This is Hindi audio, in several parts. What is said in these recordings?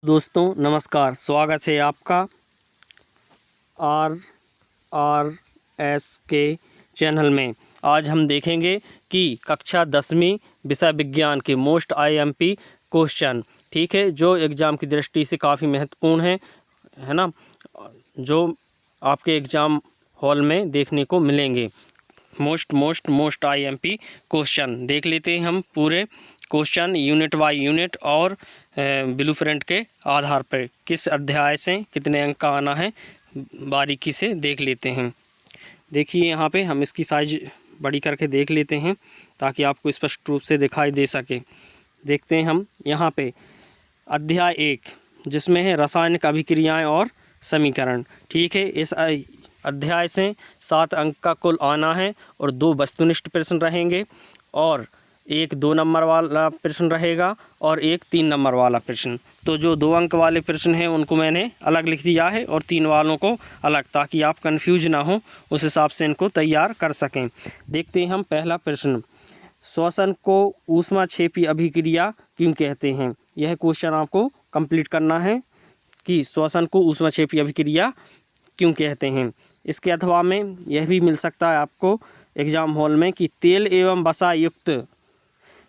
दोस्तों नमस्कार, स्वागत है आपका RRS के चैनल में। आज हम देखेंगे कि कक्षा 10वीं विषय विज्ञान के मोस्ट IMP क्वेश्चन, ठीक है, जो एग्ज़ाम की दृष्टि से काफ़ी महत्वपूर्ण है ना, जो आपके एग्ज़ाम हॉल में देखने को मिलेंगे। मोस्ट IMP क्वेश्चन देख लेते हैं हम पूरे क्वेश्चन यूनिट बाय यूनिट और ब्लूप्रिंट के आधार पर किस अध्याय से कितने अंक का आना है बारीकी से देख लेते हैं। देखिए यहाँ पे हम इसकी साइज बड़ी करके देख लेते हैं ताकि आपको स्पष्ट रूप से दिखाई दे सके। देखते हैं हम यहाँ पे अध्याय 1 जिसमें है रासायनिक अभिक्रियाएं और समीकरण, ठीक है। इस अध्याय से 7 अंक का कुल आना है और 2 वस्तुनिष्ठ प्रश्न रहेंगे और एक 2 नंबर वाला प्रश्न रहेगा और एक 3 नंबर वाला प्रश्न। तो जो 2 अंक वाले प्रश्न हैं उनको मैंने अलग लिख दिया है और 3 वालों को अलग, ताकि आप कंफ्यूज ना हो, उस हिसाब से इनको तैयार कर सकें। देखते हैं हम पहला प्रश्न, श्वसन को ऊष्माक्षेपी अभिक्रिया क्यों कहते हैं। यह क्वेश्चन आपको कंप्लीट करना है कि श्वसन को ऊष्माक्षेपी अभिक्रिया क्यों कहते हैं। इसके अथवा में यह भी मिल सकता है आपको एग्ज़ाम हॉल में कि तेल एवं वसा युक्त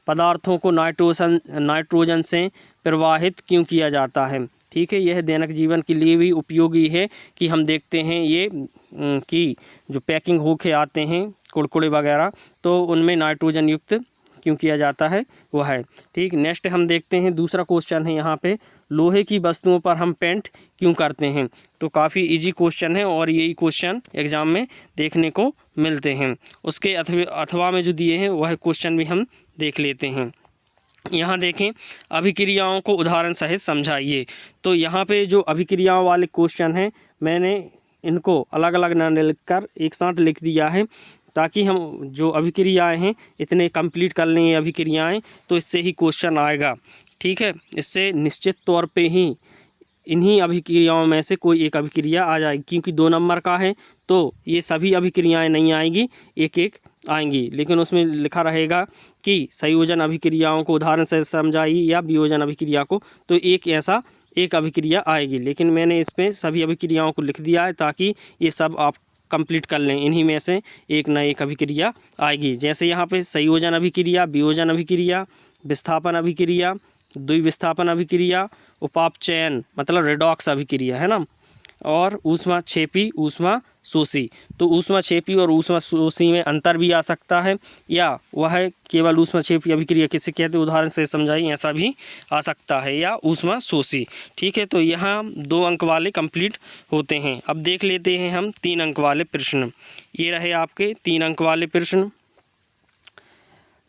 पदार्थों को नाइट्रोजन से प्रवाहित क्यों किया जाता है, ठीक है। यह दैनिक जीवन के लिए भी उपयोगी है कि हम देखते हैं ये कि जो पैकिंग होके आते हैं कुरकुरे वगैरह, तो उनमें नाइट्रोजन युक्त क्यों किया जाता है वह है, ठीक। नेक्स्ट हम देखते हैं दूसरा क्वेश्चन है यहाँ पे, लोहे की वस्तुओं पर हम पेंट क्यों करते हैं। तो काफ़ी इजी क्वेश्चन है और यही क्वेश्चन एग्ज़ाम में देखने को मिलते हैं। उसके अथवा में जो दिए हैं वह क्वेश्चन भी हम देख लेते हैं। यहाँ देखें, अभिक्रियाओं को उदाहरण सहित समझाइए। तो यहाँ पे जो अभिक्रियाओं वाले क्वेश्चन हैं मैंने इनको अलग अलग न लिखकर एक साथ लिख दिया है ताकि हम जो अभिक्रियाएं हैं इतने कंप्लीट कर लें अभिक्रियाएं, तो इससे ही क्वेश्चन आएगा, ठीक है। इससे निश्चित तौर पे ही इन्हीं अभिक्रियाओं में से कोई एक अभिक्रिया आ जाएगी, क्योंकि 2 नंबर का है तो ये सभी अभिक्रियाएं नहीं आएंगी, एक एक आएंगी, लेकिन उसमें लिखा रहेगा कि संयोजन अभिक्रियाओं को उदाहरण से समझाइए या वियोजन अभिक्रिया को, तो एक अभिक्रिया आएगी। लेकिन मैंने इस पर सभी अभिक्रियाओं को लिख दिया है ताकि ये सब आप कंप्लीट कर लें, इन्हीं में से एक न एक अभिक्रिया आएगी। जैसे यहाँ पे संयोजन अभिक्रिया, वियोजन अभिक्रिया, विस्थापन अभिक्रिया, द्विविस्थापन अभिक्रिया, उपापचयन मतलब रेडॉक्स अभिक्रिया, है ना, और ऊष्माक्षेपी ऊष्मा शोषी। तो ऊष्माक्षेपी और ऊष्मा शोषी में अंतर भी आ सकता है, या वह केवल ऊष्माक्षेपी अभिक्रिया किसे कहते हैं उदाहरण से समझाइए, ऐसा भी आ सकता है, या ऊष्मा शोषी, ठीक है। तो यहाँ 2 अंक वाले कंप्लीट होते हैं। अब देख लेते हैं हम 3 अंक वाले प्रश्न। ये रहे आपके 3 अंक वाले प्रश्न।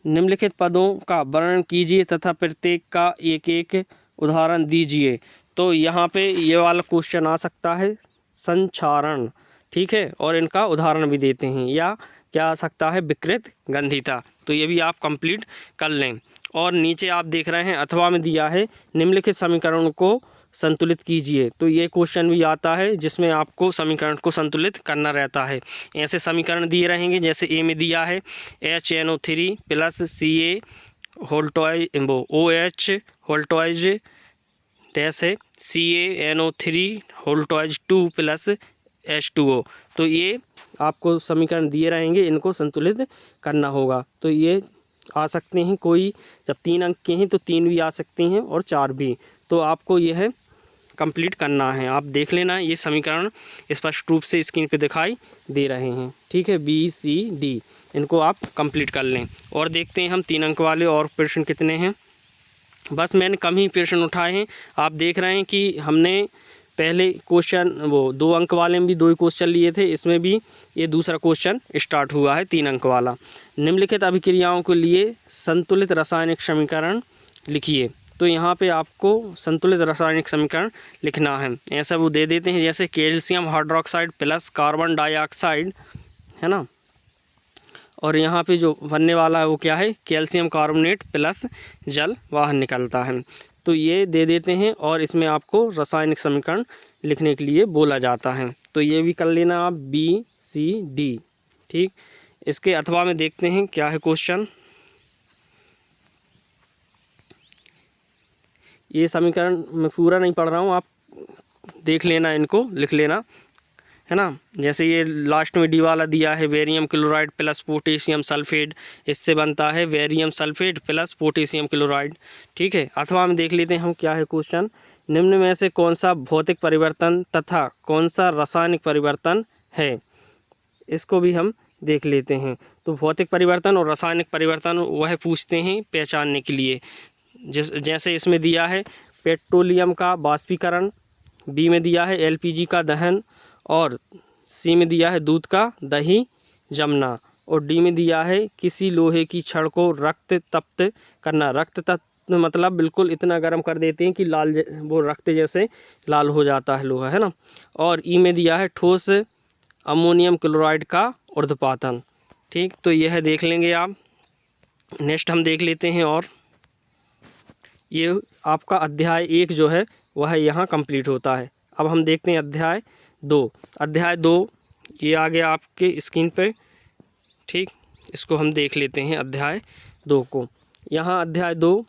निम्नलिखित पदों का वर्णन कीजिए तथा प्रत्येक का एक एक उदाहरण दीजिए। तो यहाँ पे ये वाला क्वेश्चन आ सकता है संक्षारण, ठीक है, और इनका उदाहरण भी देते हैं, या क्या आ सकता है विकृत गंधिता। तो ये भी आप कंप्लीट कर लें। और नीचे आप देख रहे हैं अथवा में दिया है निम्नलिखित समीकरण को संतुलित कीजिए। तो ये क्वेश्चन भी आता है जिसमें आपको समीकरण को संतुलित करना रहता है। ऐसे समीकरण दिए रहेंगे, जैसे ए में दिया है HNO3 plus Ca whole twice OH whole twice dash है CaNO3 होल्टॉइज 2 प्लस H2O। तो ये आपको समीकरण दिए रहेंगे, इनको संतुलित करना होगा। तो ये आ सकते हैं, कोई जब 3 अंक के हैं तो 3 भी आ सकते हैं और 4 भी। तो आपको यह कंप्लीट करना है। आप देख लेना, ये समीकरण स्पष्ट रूप से स्क्रीन पे दिखाई दे रहे हैं, ठीक है, BCD, इनको आप कंप्लीट कर लें। और देखते हैं हम 3 अंक वाले और प्रश्न कितने हैं। बस मैंने कम ही प्रश्न उठाए हैं। आप देख रहे हैं कि हमने पहले क्वेश्चन 2 अंक वाले में भी 2 क्वेश्चन लिए थे, इसमें भी ये दूसरा क्वेश्चन स्टार्ट हुआ है 3 अंक वाला। निम्नलिखित अभिक्रियाओं के लिए संतुलित रासायनिक समीकरण लिखिए। तो यहाँ पे आपको संतुलित रासायनिक समीकरण लिखना है। ऐसा वो दे देते हैं, जैसे calcium hydroxide plus carbon dioxide, है ना, और यहाँ पे जो बनने वाला है वो क्या है, कैल्शियम कार्बोनेट प्लस जल बाहर निकलता है। तो ये दे देते हैं और इसमें आपको रासायनिक समीकरण लिखने के लिए बोला जाता है। तो ये भी कर लेना आप BCD, ठीक। इसके अथवा में देखते हैं क्या है क्वेश्चन। ये समीकरण मैं पूरा नहीं पढ़ रहा हूँ, आप देख लेना, इनको लिख लेना, है ना। जैसे ये लास्ट में डी वाला दिया है, barium chloride plus potassium sulphate, इससे बनता है barium sulphate plus potassium chloride, ठीक है। अथवा हम देख लेते हैं हम क्या है क्वेश्चन, निम्न में से कौन सा भौतिक परिवर्तन तथा कौन सा रासायनिक परिवर्तन है, इसको भी हम देख लेते हैं। तो भौतिक परिवर्तन और रासायनिक परिवर्तन वह पूछते हैं पहचानने के लिए। जैसे इसमें दिया है पेट्रोलियम का वाष्पीकरण, बी में दिया है एलपीजी का दहन, और सी में दिया है दूध का दही जमना, और डी में दिया है किसी लोहे की छड़ को रक्त तप्त करना। रक्त तप्त मतलब बिल्कुल इतना गर्म कर देते हैं कि लाल वो रक्त जैसे लाल हो जाता है लोहा, है ना। और ई में दिया है ठोस अमोनियम क्लोराइड का ऊर्ध्वपातन, ठीक। तो यह देख लेंगे आप। नेक्स्ट हम देख लेते हैं, और ये आपका अध्याय 1 जो है वह यहाँ कंप्लीट होता है। अब हम देखते हैं अध्याय 2। अध्याय 2 ये आ गया आपके स्क्रीन पे, ठीक। इसको हम देख लेते हैं अध्याय 2 को। यहाँ अध्याय 2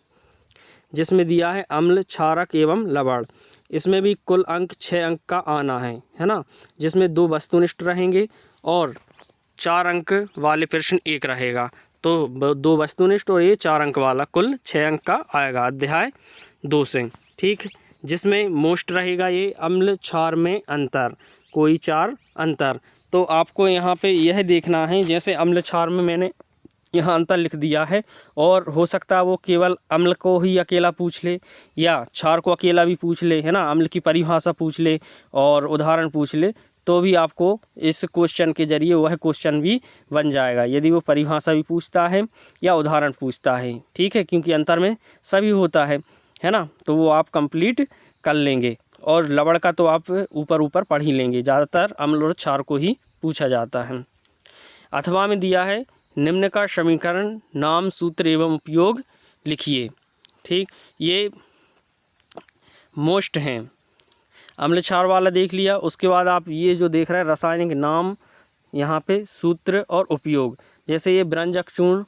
जिसमें दिया है अम्ल, क्षारक एवं लवण, इसमें भी कुल अंक 6 अंक का आना है ना। जिसमें 2 वस्तुनिष्ठ रहेंगे और 4 अंक वाले प्रश्न 1 रहेगा। तो 2 वस्तुनिष्ठ और ये 4 अंक वाला कुल 6 अंक का आएगा अध्याय 2 से, ठीक। जिसमें मोस्ट रहेगा ये अम्ल क्षार में अंतर, कोई 4 अंतर। तो आपको यहाँ पे यह देखना है, जैसे अम्ल क्षार में मैंने यहाँ अंतर लिख दिया है, और हो सकता है वो केवल अम्ल को ही अकेला पूछ ले या क्षार को अकेला भी पूछ ले, है ना। अम्ल की परिभाषा पूछ ले और उदाहरण पूछ ले, तो भी आपको इस क्वेश्चन के जरिए वह क्वेश्चन भी बन जाएगा, यदि वो परिभाषा भी पूछता है या उदाहरण पूछता है, ठीक है। क्योंकि अंतर में सभी होता है ना। तो वो आप कंप्लीट कर लेंगे। और लवण का तो आप ऊपर पढ़ ही लेंगे, ज़्यादातर अम्ल और क्षार को ही पूछा जाता है। अथवा में दिया है निम्न का समीकरण, नाम, सूत्र एवं उपयोग लिखिए, ठीक। ये मोस्ट हैं। अम्ल क्षार वाला देख लिया, उसके बाद आप ये जो देख रहे हैं रासायनिक नाम, यहाँ पे सूत्र और उपयोग, जैसे ये ब्रंजक चूर्ण,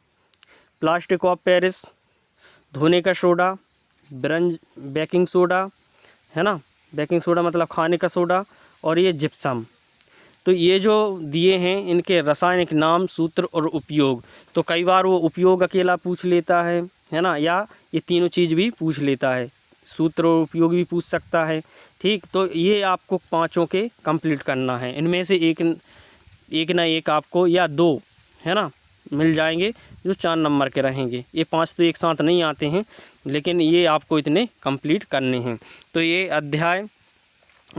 प्लास्टिक ऑफ पेरिस, धोने का सोडा, बेकिंग सोडा, है ना। बेकिंग सोडा मतलब खाने का सोडा, और ये जिप्सम। तो ये जो दिए हैं इनके रासायनिक नाम, सूत्र और उपयोग। तो कई बार वो उपयोग अकेला पूछ लेता है ना, या ये तीनों चीज़ भी पूछ लेता है, सूत्र और उपयोग भी पूछ सकता है, ठीक। तो ये आपको 5 के कंप्लीट करना है। इनमें से एक ना एक आपको या 2, है ना, मिल जाएंगे जो 4 नंबर के रहेंगे। ये 5 तो एक साथ नहीं आते हैं, लेकिन ये आपको इतने कंप्लीट करने हैं। तो ये अध्याय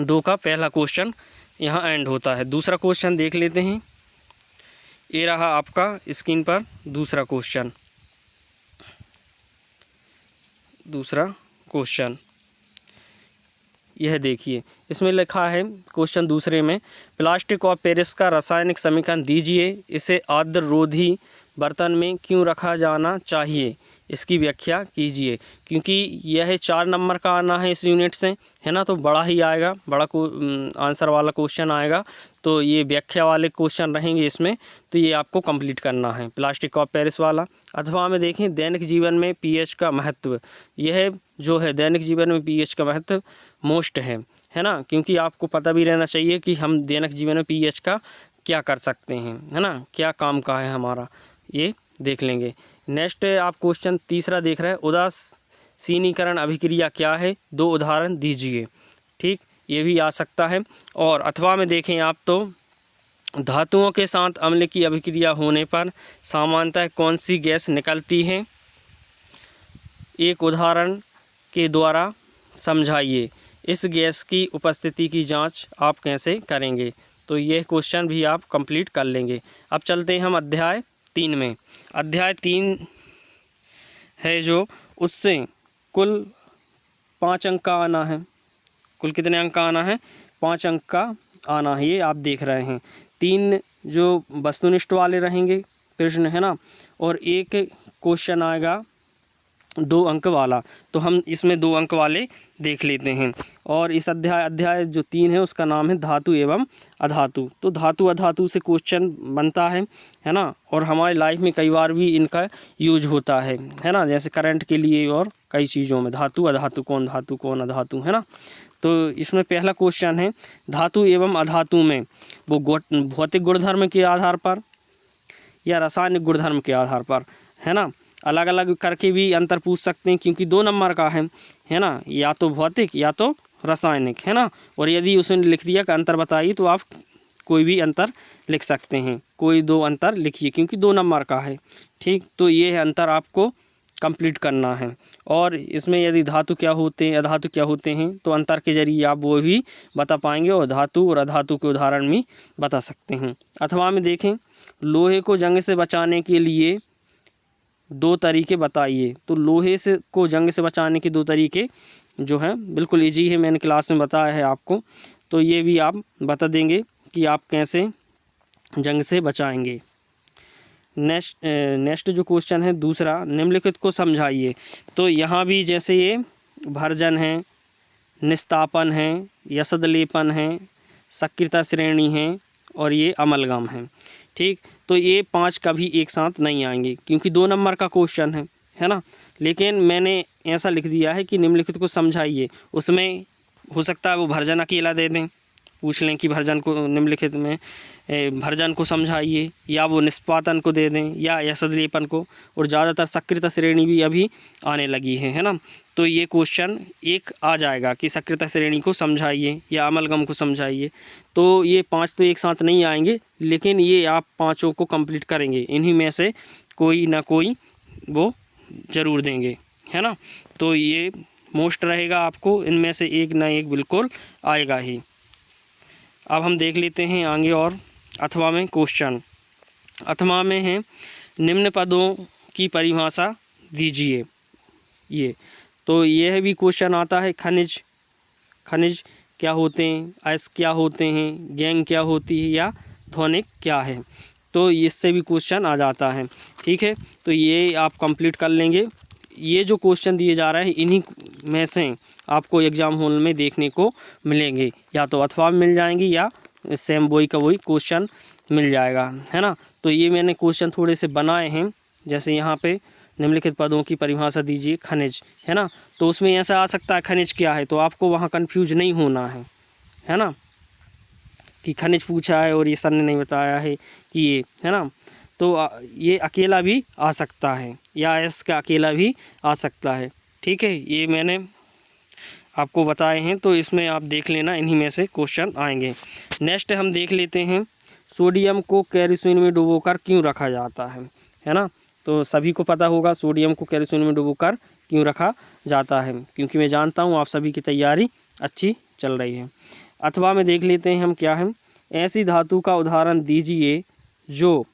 2 का पहला क्वेश्चन यहाँ एंड होता है। दूसरा क्वेश्चन देख लेते हैं। ये रहा आपका स्क्रीन पर दूसरा क्वेश्चन। दूसरा क्वेश्चन यह देखिए, इसमें लिखा है क्वेश्चन दूसरे में, प्लास्टिक ऑफ पेरिस का रासायनिक समीकरण दीजिए, इसे आर्द्ररोधी बर्तन में क्यों रखा जाना चाहिए, इसकी व्याख्या कीजिए। क्योंकि यह 4 नंबर का आना है इस यूनिट से, है ना। तो बड़ा ही आएगा, बड़ा आंसर वाला क्वेश्चन आएगा। तो ये व्याख्या वाले क्वेश्चन रहेंगे इसमें, तो ये आपको कंप्लीट करना है प्लास्टिक ऑफ पेरिस वाला। अथवा में देखें दैनिक जीवन में पीएच का महत्व, यह जो है दैनिक जीवन में पीएच का महत्व मोस्ट है ना। क्योंकि आपको पता भी रहना चाहिए कि हम दैनिक जीवन में पीएच का क्या कर सकते हैं, है ना, क्या काम का है हमारा, ये देख लेंगे। नेक्स्ट आप क्वेश्चन तीसरा देख रहे हैं, उदासीनीकरण अभिक्रिया क्या है, 2 उदाहरण दीजिए, ठीक। ये भी आ सकता है। और अथवा में देखें आप तो धातुओं के साथ अम्ल की अभिक्रिया होने पर सामान्यतः कौन सी गैस निकलती है, एक उदाहरण के द्वारा समझाइए, इस गैस की उपस्थिति की जांच आप कैसे करेंगे। तो यह क्वेश्चन भी आप कंप्लीट कर लेंगे। अब चलते हैं हम अध्याय 3 में। अध्याय 3 है जो, उससे कुल 5 अंक का आना है। कुल कितने अंक का आना है, 5 अंक का आना है, ये आप देख रहे हैं। 3 जो वस्तुनिष्ठ वाले रहेंगे प्रश्न, है ना, और एक क्वेश्चन आएगा 2 अंक वाला, तो हम इसमें 2 अंक वाले देख लेते हैं। और इस अध्याय जो 3 है उसका नाम है धातु एवं अधातु। तो धातु अधातु से क्वेश्चन बनता है ना, और हमारी लाइफ में कई बार भी इनका यूज होता है ना, जैसे करंट के लिए और कई चीज़ों में धातु अधातु कौन अधातु, है ना। तो इसमें पहला क्वेश्चन है धातु एवं अधातु में वो भौतिक गुणधर्म के आधार पर या रासायनिक गुणधर्म के आधार पर, है ना, अलग अलग करके भी अंतर पूछ सकते हैं, क्योंकि 2 नंबर का है ना, या तो भौतिक या तो रासायनिक, है ना। और यदि उसने लिख दिया कि अंतर बताइए, तो आप कोई भी अंतर लिख सकते हैं, कोई 2 अंतर लिखिए, क्योंकि 2 नंबर का है। ठीक, तो ये है अंतर आपको कंप्लीट करना है। और इसमें यदि धातु क्या होते हैं अधातु क्या होते हैं, तो अंतर के जरिए आप वो भी बता पाएंगे और धातु और अधातु के उदाहरण भी बता सकते हैं। अथवा में देखें, लोहे को जंग से बचाने के लिए 2 तरीके बताइए। तो लोहे से को जंग से बचाने के 2 तरीके जो हैं बिल्कुल ईजी है, मैंने क्लास में बताया है आपको, तो ये भी आप बता देंगे कि आप कैसे जंग से बचाएंगे। नेक्स्ट जो क्वेश्चन है दूसरा, निम्नलिखित को समझाइए। तो यहाँ भी जैसे ये भर्जन है, निस्तापन है, यसदलेपन है, सक्रियता श्रेणी है और ये अमलगम है। ठीक, तो ये 5 कभी एक साथ नहीं आएंगे, क्योंकि 2 नंबर का क्वेश्चन है ना। लेकिन मैंने ऐसा लिख दिया है कि निम्नलिखित को समझाइए। उसमें हो सकता है वो भर्जन अकेला दे दें, पूछ लें कि भर्जन को निम्नलिखित में भर्जन को समझाइए, या वो निष्पादन को दे दें या यसदलेपन को। और ज़्यादातर सक्रियता श्रेणी भी अभी आने लगी है ना। तो ये क्वेश्चन एक आ जाएगा कि सक्रियता श्रेणी को समझाइए या अमलगम को समझाइए। तो ये 5 तो एक साथ नहीं आएंगे, लेकिन ये आप 5 को कंप्लीट करेंगे, इन्हीं में से कोई ना कोई वो ज़रूर देंगे, है ना। तो ये मोस्ट रहेगा, आपको इनमें से एक ना एक बिल्कुल आएगा ही। अब हम देख लेते हैं आगे। और अथवा में क्वेश्चन, अथवा में है निम्न पदों की परिभाषा दीजिए। ये तो यह भी क्वेश्चन आता है, खनिज क्या होते हैं, अयस्क क्या होते हैं, गैंग क्या होती है या ध्वनिक क्या है। तो इससे भी क्वेश्चन आ जाता है। ठीक है, तो ये आप कंप्लीट कर लेंगे। ये जो क्वेश्चन दिए जा रहे हैं इन्हीं में से आपको एग्ज़ाम हॉल में देखने को मिलेंगे, या तो अथवा में मिल जाएंगी या सेम वही का वही क्वेश्चन मिल जाएगा, है ना। तो ये मैंने क्वेश्चन थोड़े से बनाए हैं, जैसे यहाँ पे निम्नलिखित पदों की परिभाषा दीजिए खनिज, है ना। तो उसमें ऐसा आ सकता है खनिज क्या है, तो आपको वहाँ कंफ्यूज नहीं होना है ना, कि खनिज पूछा है और ये सर ने नहीं बताया है कि ये, है ना। तो ये अकेला भी आ सकता है या इसका अकेला भी आ सकता है। ठीक है, ये मैंने आपको बताए हैं, तो इसमें आप देख लेना, इन्हीं में से क्वेश्चन आएंगे। नेक्स्ट हम देख लेते हैं, सोडियम को केरोसिन में डुबोकर क्यों रखा जाता है ना। तो सभी को पता होगा सोडियम को केरोसिन में डुबोकर क्यों रखा जाता है, क्योंकि मैं जानता हूँ आप सभी की तैयारी अच्छी चल रही है। अथवा में देख लेते हैं हम क्या है, ऐसी धातु का उदाहरण दीजिए जो,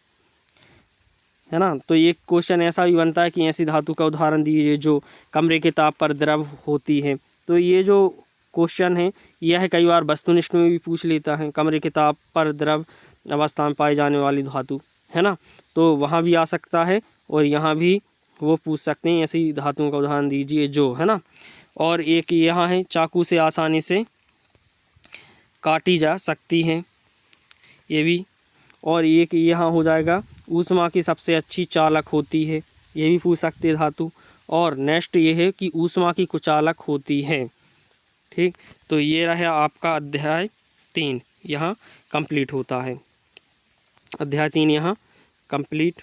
है ना। तो ये क्वेश्चन ऐसा भी बनता है कि ऐसी धातु का उदाहरण दीजिए जो कमरे के ताप पर द्रव होती है। तो ये जो क्वेश्चन है यह कई बार वस्तुनिष्ठ में भी पूछ लेता है, कमरे के ताप पर द्रव अवस्था में पाई जाने वाली धातु, है ना। तो वहाँ भी आ सकता है और यहाँ भी वो पूछ सकते हैं, ऐसी धातुओं का उदाहरण दीजिए जो, है ना। और एक यहाँ है, चाकू से आसानी से काटी जा सकती है, ये भी। और एक यहाँ हो जाएगा, ऊष्मा की सबसे अच्छी चालक होती है, ये भी पूछ सकते हैं धातु। और नेक्स्ट ये है कि ऊष्मा की कुचालक होती है। ठीक, तो ये रहा आपका अध्याय 3 यहाँ कंप्लीट होता है। अध्याय 3 यहाँ कंप्लीट,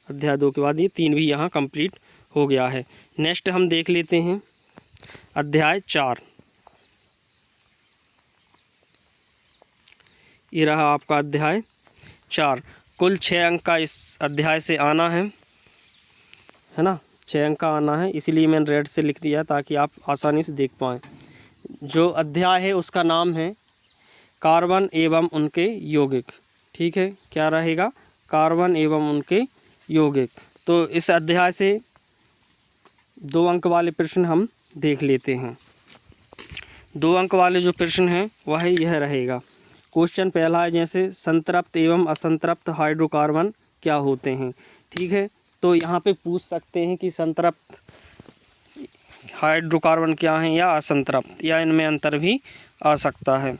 अध्याय 2 के बाद ये 3 भी यहाँ कंप्लीट हो गया है। नेक्स्ट हम देख लेते हैं अध्याय 4। ये रहा आपका अध्याय 4। कुल 6 अंक का इस अध्याय से आना है ना, 6 अंक का आना है, इसीलिए मैंने रेड से लिख दिया ताकि आप आसानी से देख पाएँ। जो अध्याय है उसका नाम है कार्बन एवं उनके यौगिक। ठीक है, क्या रहेगा, कार्बन एवं उनके यौगिक। तो इस अध्याय से 2 अंक वाले प्रश्न हम देख लेते हैं। 2 अंक वाले जो प्रश्न हैं वह यह रहेगा। क्वेश्चन पहला है, जैसे संतृप्त एवं असंतृप्त हाइड्रोकार्बन क्या होते हैं। ठीक है, तो तो यहाँ पे पूछ सकते हैं कि संतृप्त हाइड्रोकार्बन क्या हैं या असंतृप्त, या इनमें अंतर भी आ सकता है।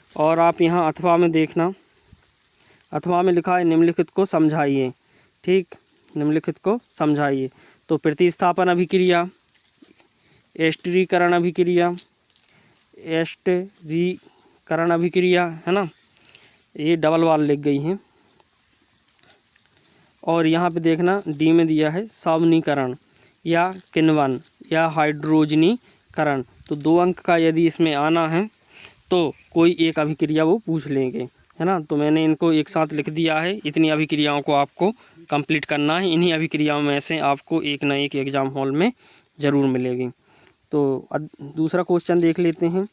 और आप यहाँ अथवा में देखना, अथवा में लिखा है निम्नलिखित को समझाइए। ठीक, निम्नलिखित को समझाइए। तो प्रतिस्थापन अभिक्रिया, एस्टरीकरण अभिक्रिया, एस्टरीकरण अभिक्रिया, है ना, ये डबल वाल लिख गई हैं। और यहाँ पे देखना डी में दिया है सावनीकरण या किण्वन या हाइड्रोजनीकरण। तो 2 अंक का यदि इसमें आना है तो कोई एक अभिक्रिया वो पूछ लेंगे, है ना। तो मैंने इनको एक साथ लिख दिया है। इतनी अभिक्रियाओं को आपको कंप्लीट करना है। इन्हीं अभिक्रियाओं में से आपको एक न एक एग्ज़ाम हॉल में ज़रूर मिलेगी। तो दूसरा क्वेश्चन देख लेते हैं।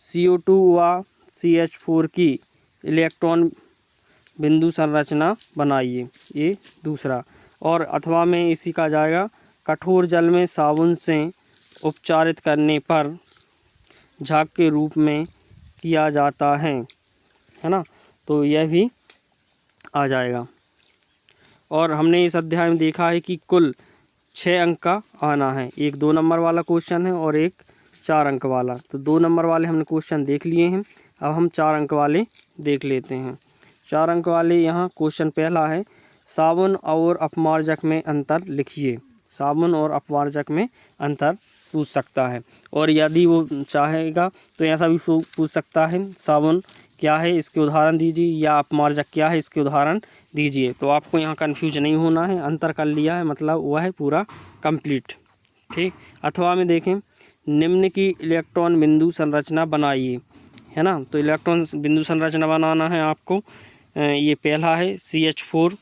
CO2 व CH4 की इलेक्ट्रॉन बिंदु संरचना बनाइए, ये दूसरा। और अथवा में इसी का जाएगा कठोर जल में साबुन से उपचारित करने पर झाग के रूप में किया जाता है ना। तो यह भी आ जाएगा। और हमने इस अध्याय में देखा है कि कुल 6 अंक का आना है। एक 2 नंबर वाला क्वेश्चन है और एक 4 अंक वाला। तो 2 नंबर वाले हमने क्वेश्चन देख लिए हैं। अब हम 4 अंक वाले देख लेते हैं। 4 अंक वाले यहाँ क्वेश्चन पहला है, साबुन और अपमार्जक में अंतर लिखिए। साबुन और अपमार्जक में अंतर पूछ सकता है। और यदि वो चाहेगा तो ऐसा भी पूछ सकता है, साबुन क्या है इसके उदाहरण दीजिए, या अपमार्जक क्या है इसके उदाहरण दीजिए। तो आपको यहाँ कन्फ्यूज नहीं होना है। अंतर कर लिया है मतलब वह है पूरा कंप्लीट। ठीक, अथवा में देखें, निम्न की इलेक्ट्रॉन बिंदु संरचना बनाइए, है ना। तो इलेक्ट्रॉन बिंदु संरचना बनाना है आपको। ये पहला है CH4,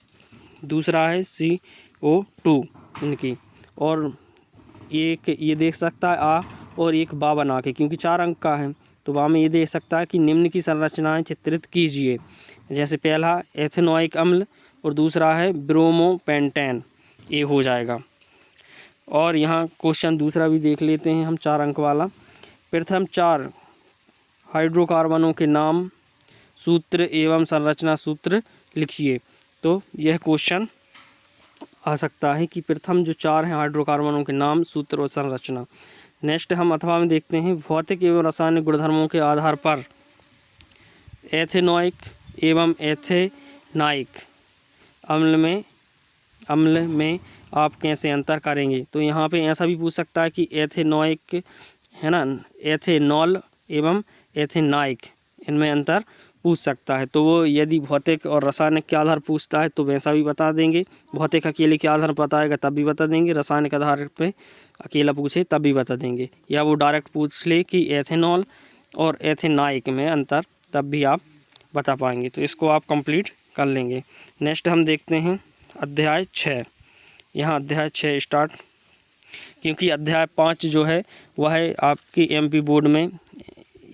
दूसरा है CO2 इनकी, और एक ये देख सकता है आ और एक बा बना के, क्योंकि 4 अंक का है तो बा में ये देख सकता है कि निम्न की संरचनाएं चित्रित कीजिए। जैसे पहला एथेनोइक अम्ल और दूसरा है ब्रोमोपेंटेन, ये हो जाएगा। और यहाँ क्वेश्चन दूसरा भी देख लेते हैं हम 4 अंक वाला। प्रथम 4 हाइड्रोकार्बनों के नाम, सूत्र एवं संरचना सूत्र लिखिए। तो यह क्वेश्चन आ सकता है कि प्रथम जो 4 हैं हाइड्रोकार्बनों के नाम, सूत्र और संरचना। नेक्स्ट हम अथवा में देखते हैं, भौतिक एवं रासायनिक गुणधर्मों के आधार पर एथेनोइक एवं एथेनाइक अम्ल में आप कैसे अंतर करेंगे। तो यहाँ पे ऐसा भी पूछ सकता है कि एथेनोइक, है ना, एथेनॉल एवं एथेनाइक, इनमें अंतर पूछ सकता है। तो वो यदि भौतिक और रासायनिक के आधार पूछता है तो वैसा भी बता देंगे। भौतिक अकेले के आधार पर बताएगा तब भी बता देंगे, रासायनिक आधार पे अकेला पूछे तब भी बता देंगे, या वो डायरेक्ट पूछ ले कि एथेनॉल और एथेनाइक में अंतर, तब भी आप बता पाएंगे। तो इसको आप कंप्लीट कर लेंगे। नेक्स्ट हम देखते हैं अध्याय 6। यहाँ अध्याय 6 स्टार्ट, क्योंकि अध्याय 5 जो है वह है आपकी MP बोर्ड में